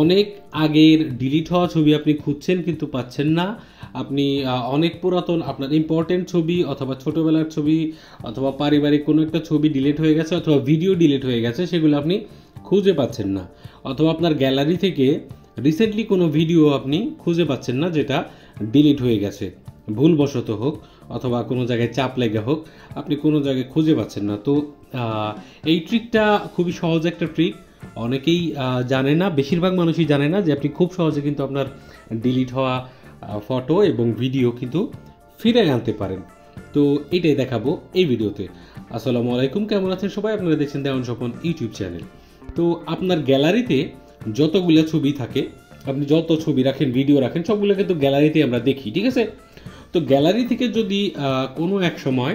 অনেক আগের ডিলিট হওয়া ছবি আপনি খুঁজছেন কিন্তু পাচ্ছেন না, আপনি অনেক পুরাতন আপনার ইম্পর্টেন্ট ছবি অথবা ছোটোবেলার ছবি অথবা পারিবারিক কোনো একটা ছবি ডিলিট হয়ে গেছে অথবা ভিডিও ডিলিট হয়ে গেছে, সেগুলো আপনি খুঁজে পাচ্ছেন না, অথবা আপনার গ্যালারি থেকে রিসেন্টলি কোনো ভিডিও আপনি খুঁজে পাচ্ছেন না যেটা ডিলিট হয়ে গেছে, ভুলবশত হোক অথবা কোনো জায়গায় চাপ লেগে হোক, আপনি কোনো জায়গায় খুঁজে পাচ্ছেন না। তো এই ট্রিকটা খুবই সহজ একটা ট্রিক, অনেকেই জানে না, বেশিরভাগ মানুষই জানে না যে আপনি খুব সহজে কিন্তু আপনার ডিলিট হওয়া ফটো এবং ভিডিও কিন্তু ফিরে আনতে পারেন। তো এটাই দেখাবো এই ভিডিওতে। আসসালামু আলাইকুম, কেমন আছেন সবাই? আপনারা দেখছেন দেওয়ান স্বপন ইউটিউব চ্যানেল। তো আপনার গ্যালারিতে যতগুলো ছবি থাকে, আপনি যত ছবি রাখেন ভিডিও রাখেন সবগুলো কিন্তু গ্যালারিতে আমরা দেখি, ঠিক আছে? তো গ্যালারি থেকে যদি কোনো এক সময়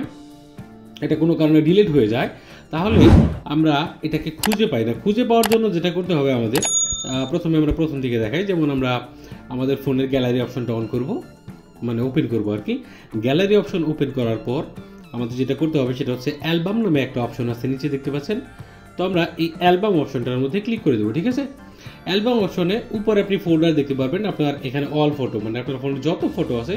এটা কোনো কারণে ডিলিট হয়ে যায়, তাহলে আমরা এটাকে খুঁজে পাই না। খুঁজে পাওয়ার জন্য যেটা করতে হবে আমাদের, প্রথমে আমরা প্রথম দিকে দেখাই, যেমন আমরা আমাদের ফোনের গ্যালারি অপশনটা অন করব, মানে ওপেন করব আর কি। গ্যালারি অপশন ওপেন করার পর আমাদের যেটা করতে হবে সেটা হচ্ছে অ্যালবাম নামে একটা অপশন আছে, নিচে দেখতে পাচ্ছেন। তো আমরা এই অ্যালবাম অপশনটার মধ্যে ক্লিক করে দেবো, ঠিক আছে? অ্যালবাম অপশনে উপরে আপনি ফোল্ডার দেখতে পারবেন, আপনার এখানে অল ফটো, মানে আপনার ফোনে যত ফটো আছে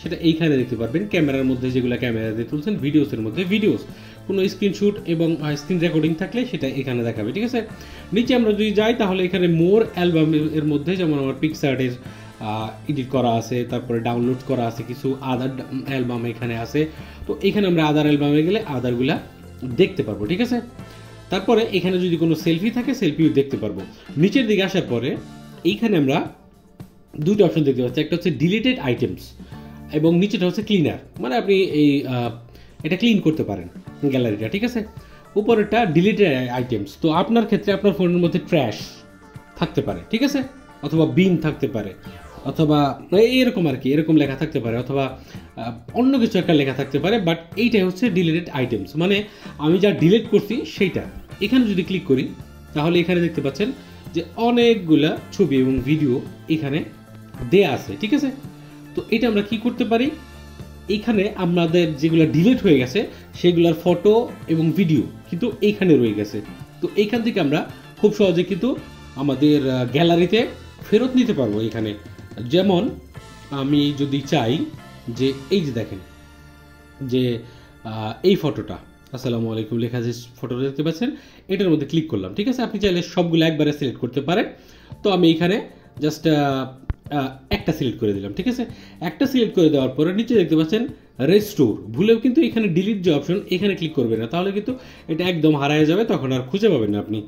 সেটা এইখানে দেখতে পারবেন। ক্যামেরার মধ্যে যেগুলো ক্যামেরা দিয়ে তুলছেন, ভিডিওসের মধ্যে ভিডিওস, কোনো স্ক্রিনশুট এবং স্ক্রিন রেকর্ডিং থাকলে সেটা এখানে দেখাবে, ঠিক আছে? নিচে আমরা যদি যাই তাহলে এখানে মোর অ্যালবাম এর মধ্যে যেমন আমার পিকচারের এডিট করা আছে, তারপরে ডাউনলোড করা আছে, কিছু আদার অ্যালবাম এখানে আছে। তো এখানে আমরা আদার অ্যালবামে গেলে আদারগুলা দেখতে পারবো, ঠিক আছে? তারপরে এখানে যদি কোনো সেলফি থাকে সেলফিও দেখতে পারবো। নিচের দিকে আসার পরে এইখানে আমরা দুটো অপশন দেখতে পাচ্ছি, একটা হচ্ছে ডিলিটেড আইটেমস এবং নিচেটা হচ্ছে ক্লিনার, মানে আপনি এই এটা ক্লিন করতে পারেন গ্যালারিটা, ঠিক আছে? উপরেরটা ডিলিটেড আইটেমস। তো আপনার ক্ষেত্রে আপনার ফোনের মধ্যে ট্র্যাশ থাকতে পারে, ঠিক আছে? অথবা বিন থাকতে পারে, অথবা এরকম আর কি, এরকম লেখা থাকতে পারে, অথবা অন্য কিছু একটা লেখা থাকতে পারে, বাট এইটাই হচ্ছে ডিলিটেড আইটেমস, মানে আমি যা ডিলিট করছি সেইটা। এখানে যদি ক্লিক করি তাহলে এখানে দেখতে পাচ্ছেন যে অনেকগুলা ছবি এবং ভিডিও এখানে দেয়া আছে, ঠিক আছে? তো এটা আমরা কি করতে পারি, এইখানে আমাদের যেগুলো ডিলিট হয়ে গেছে সেগুলোর ফটো এবং ভিডিও কিন্তু এইখানে রয়ে গেছে। তো এইখান থেকে আমরা খুব সহজে কিন্তু আমাদের গ্যালারিতে ফেরত নিতে পারবো। এখানে যেমন আমি যদি চাই যে এই যে দেখেন যে এই ফটোটা, আসসালামু আলাইকুম লেখা যে ফটোটা দেখতে পাচ্ছেন, এটার মধ্যে ক্লিক করলাম, ঠিক আছে? আপনি চাইলে সবগুলো একবারে সিলেক্ট করতে পারেন। তো আমি এখানে জাস্ট একটা সিলেক্ট করে দিলাম, ঠিক আছে? একটা সিলেক্ট করে দেওয়ার পরে নিচে দেখতে পাচ্ছেন রেস্টোর, ভুলেও কিন্তু এখানে ডিলিট যে অপশন এখানে ক্লিক করবেন না, তাহলে কিন্তু এটা একদম হারিয়ে যাবে, তখন আর খুঁজে পাবেন না আপনি।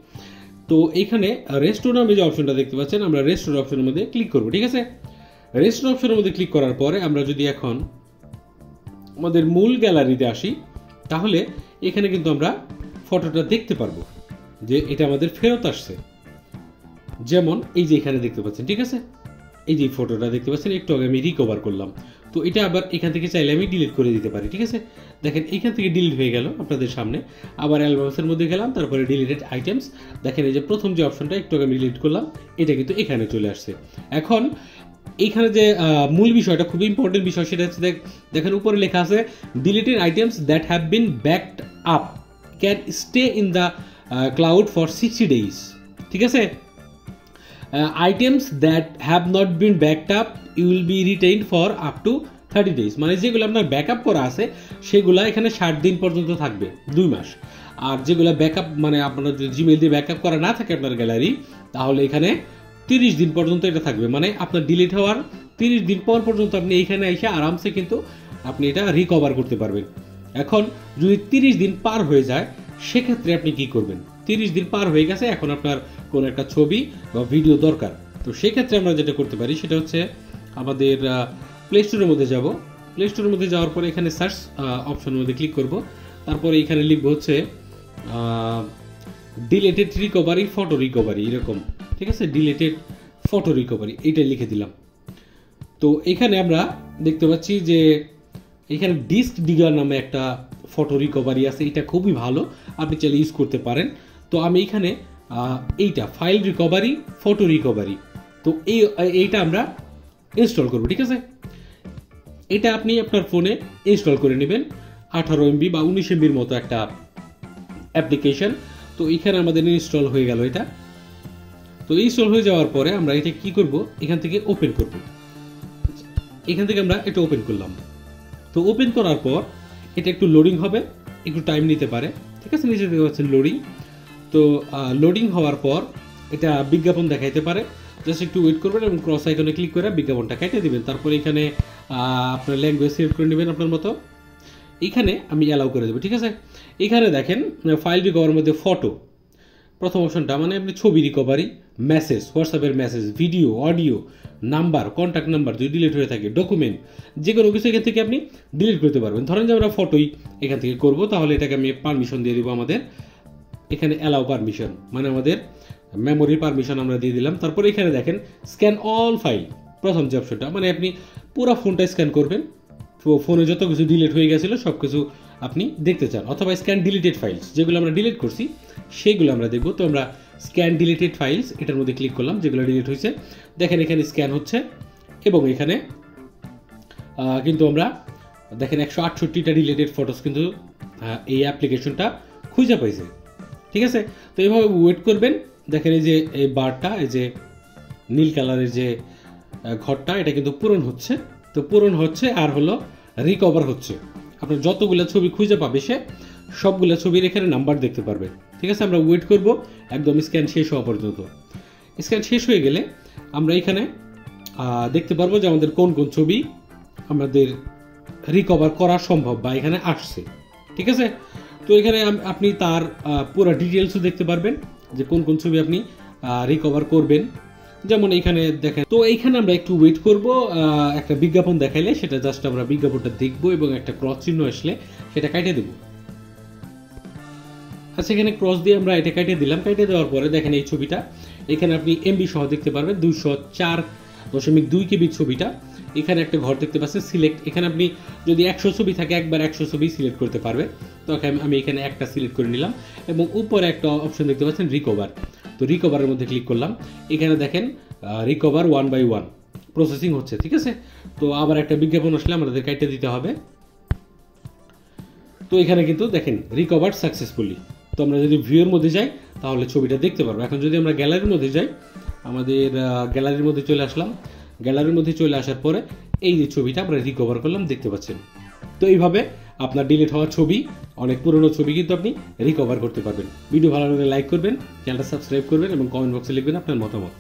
তো এইখানে রেস্টোর নামে যে অপশনটা দেখতে পাচ্ছেন, আমরা রেস্টোর অপশনের মধ্যে ক্লিক করবো, ঠিক আছে? রেস্টোর অপশনের মধ্যে ক্লিক করার পরে আমরা যদি এখন আমাদের মূল গ্যালারিতে আসি তাহলে এখানে কিন্তু আমরা ফটোটা দেখতে পারবো যে এটা আমাদের ফেরত আসছে। যেমন এই যে এখানে দেখতে পাচ্ছেন, ঠিক আছে? এই যে ফটোটা দেখতে পাচ্ছেন, একটু আগে আমি রিকভার করলাম। তো এটা আবার এখান থেকে চাইলে আমি ডিলিট করে দিতে পারি, ঠিক আছে? দেখেন এখান থেকে ডিলিট হয়ে গেল আপনাদের সামনে। আবার অ্যালবামসের মধ্যে গেলাম, তারপরে ডিলিটেড আইটেমস, দেখেন এই যে প্রথম যে অপশনটা একটু আগে আমি ডিলিট করলাম এটা কিন্তু এখানে চলে আসছে। এখন এইখানে যে মূল বিষয়টা, খুব ইম্পর্টেন্ট বিষয়, সেটা হচ্ছে দেখেন উপরে লেখা আছে deleted items that have been backed up can stay in the cloud for 60 days, ঠিক আছে? Items that have not been backed up you will be retained for up to 30 days, মানে যেগুলো আপনার ব্যাকআপ করা আছে সেগুলো এখানে 60 দিন পর্যন্ত থাকবে, 2 মাস। আর যেগুলো ব্যাকআপ, মানে আপনার যদি জিমেল দিয়ে ব্যাকআপ করা না থাকে আপনার গ্যালারি, তাহলে এখানে 30 দিন পর্যন্ত এটা থাকবে, মানে আপনার ডিলিট হওয়ার 30 দিন পর পর্যন্ত আপনি এইখানে এসে আরামসে কিন্তু আপনি এটা রিকভার করতে পারবেন। এখন যদি 30 দিন পার হয়ে যায় সেক্ষেত্রে আপনি কি করবেন? 30 দিন পার হয়ে গেছে, এখন আপনার কোনো একটা ছবি বা ভিডিও দরকার, তো সেক্ষেত্রে আমরা যেটা করতে পারি সেটা হচ্ছে আমাদের প্লে স্টোরের মধ্যে যাব। প্লে স্টোরের মধ্যে যাওয়ার পরে এখানে সার্চ অপশনের মধ্যে ক্লিক করব, তারপরে এখানে লিখবো হচ্ছে ডিলেটেড রিকভারি, ফটো রিকভারি, এরকম, ঠিক আছে? ডিলেটেড ফটো রিকভারি এটা লিখে দিলাম। তো এখানে আমরা দেখতে পাচ্ছি যে এখানে ডিস্ক ডিগার নামে একটা ফটো রিকভারি আছে, এটা খুবই ভালো, আপনি চাইলে ইউজ করতে পারেন। তো আমি এখানে এইটা ফাইল রিকভারি, ফটো রিকভারি, তো এইটা আমরা ইনস্টল করব, ঠিক আছে? এটা আপনি আপনার ফোনে ইনস্টল করে নেবেন, 18 MB বা 19 MBর মতো একটা অ্যাপ্লিকেশন। তো এখানে আমাদের ইনস্টল হয়ে গেল এটা। তো ইনস্টল হয়ে যাওয়ার পরে আমরা এটা কি করব, এখান থেকে ওপেন করব। এখান থেকে আমরা এটা ওপেন করলাম। তো ওপেন করার পর এটা একটু লোডিং হবে, একটু টাইম নিতে পারে, ঠিক আছে। নিচে দেখতে পাচ্ছেন লোডিং। তো লোডিং হওয়ার পর এটা বিজ্ঞাপন দেখাইতে পারে, জাস্ট একটু ওয়েট করবেন এবং ক্রস আইকনে ক্লিক করে বিজ্ঞাপনটা কেটে দিবেন। তারপরে এখানে আপনার ল্যাঙ্গুয়েজ সিলেক্ট করে নেবেন আপনার মতো। এখানে আমি অ্যালাউ করে দেবো, ঠিক আছে। এখানে দেখেন ফাইল রিকভারের মধ্যে ফটো, প্রথম অপশনটা মানে আপনি ছবি রিকভারি, মেসেজ, হোয়াটসঅ্যাপের message, video, audio, number, contact number যদি ডিলিট হয়ে থাকে, ডকুমেন্ট, যে কোনো কিছু এখান থেকে আপনি ডিলিট করতে পারবেন। ধরেন যে আমরা ফটোই এখান থেকে করব, তাহলে এটাকে আমি পারমিশন দিয়ে দিব আমাদের এখানে অ্যালাউ পারমিশন, মানে আমাদের মেমোরি পারমিশন আমরা দিয়ে দিলাম। তারপরে এখানে দেখেন স্ক্যান অল ফাইল, প্রথম যে অপশনটা মানে আপনি পুরো ফোনটা স্ক্যান করবেন, ফোনে যত কিছু ডিলিট হয়ে গেছিলো সব কিছু আপনি দেখতে চান, অথবা স্ক্যান ডিলিটেড ফাইলস, যেগুলো আমরা ডিলিট করছি সেইগুলো আমরা দেখব। তো আমরা স্ক্যান ডিলিটেড ফাইলস এটার মধ্যে ক্লিক করলাম, যেগুলো ডিলিট হয়েছে। দেখেন এখানে স্ক্যান হচ্ছে এবং এখানে কিন্তু আমরা দেখেন 168টা ডিলিটেড ফটোস কিন্তু এই অ্যাপ্লিকেশনটা খুঁজে পাইছে, ঠিক আছে। তো এইভাবে ওয়েট করবেন। দেখেন এই যে এই বারটা, এই যে নীল কালারের যে ঘরটা, এটা কিন্তু পূরণ হচ্ছে। তো পূরণ হচ্ছে আর হলো রিকভার হচ্ছে। আপনার যতগুলো ছবি খুঁজে পাবে সে সবগুলো ছবির এখানে নাম্বার দেখতে পারবে, ঠিক আছে। আমরা ওয়েট করব একদম স্ক্যান শেষ হওয়া পর্যন্ত। স্ক্যান শেষ হয়ে গেলে আমরা এখানে দেখতে পারবো যে আমাদের কোন কোন ছবি আমাদের রিকভার করা সম্ভব বা এখানে আসছে, ঠিক আছে। তো এখানে আপনি তার পুরো ডিটেলসও দেখতে পারবেন যে কোন কোন ছবি আপনি রিকভার করবেন। যেমন এইখানে দেখেন। তো এইখানে আমরা একটু ওয়েট করব, একটা বিজ্ঞাপন দেখাইলে সেটা জাস্ট আমরা বিজ্ঞাপনটা দেখব এবং একটা ক্রস চিহ্ন আসলে সেটা কেটে দেব। আচ্ছা, এখানে ক্রস দিয়ে আমরা এটা কেটে দিলাম। কেটে দেওয়ার পরে দেখেন এই ছবিটা এখানে আপনি এমবি সহ দেখতে পারবেন, 204.2 কেবি ছবিটা। এখানে একটা ঘর দেখতে পাচ্ছেন সিলেক্ট, এখানে আপনি যদি 100 ছবি থাকে একবার 100 ছবি সিলেক্ট করতে পারবে। তো আমি এখানে একটা সিলেক্ট করে নিলাম এবং উপরে একটা অপশন দেখতে পাচ্ছেন রিকভার। তো রিকভারের মধ্যে ক্লিক করলাম। এখানে দেখেন রিকভার 1 by 1 প্রসেসিং হচ্ছে, ঠিক আছে। তো আবার একটা বিজ্ঞাপন আসলে আমাদের কেটে দিতে হবে। তো এখানে কিন্তু দেখেন রিকভার সাকসেসফুলি। তো আমরা যদি ভিউয়ের মধ্যে যাই তাহলে ছবিটা দেখতে পারবো। এখন যদি আমরা গ্যালারির মধ্যে যাই, আমাদের গ্যালারির মধ্যে চলে আসলাম। গ্যালারির মধ্যে চলে আসার পরে এই যে ছবিটা আমরা রিকভার করলাম দেখতে পাচ্ছেন। তো এইভাবে আপনার ডিলিট হওয়া ছবি, অনেক পুরনো ছবি কিন্তু আপনি রিকভার করতে পারবেন। ভিডিও ভালো লাগলে লাইক করবেন, চ্যানেলটা সাবস্ক্রাইব করবেন এবং কমেন্ট বক্সে লিখবেন আপনার মতামত।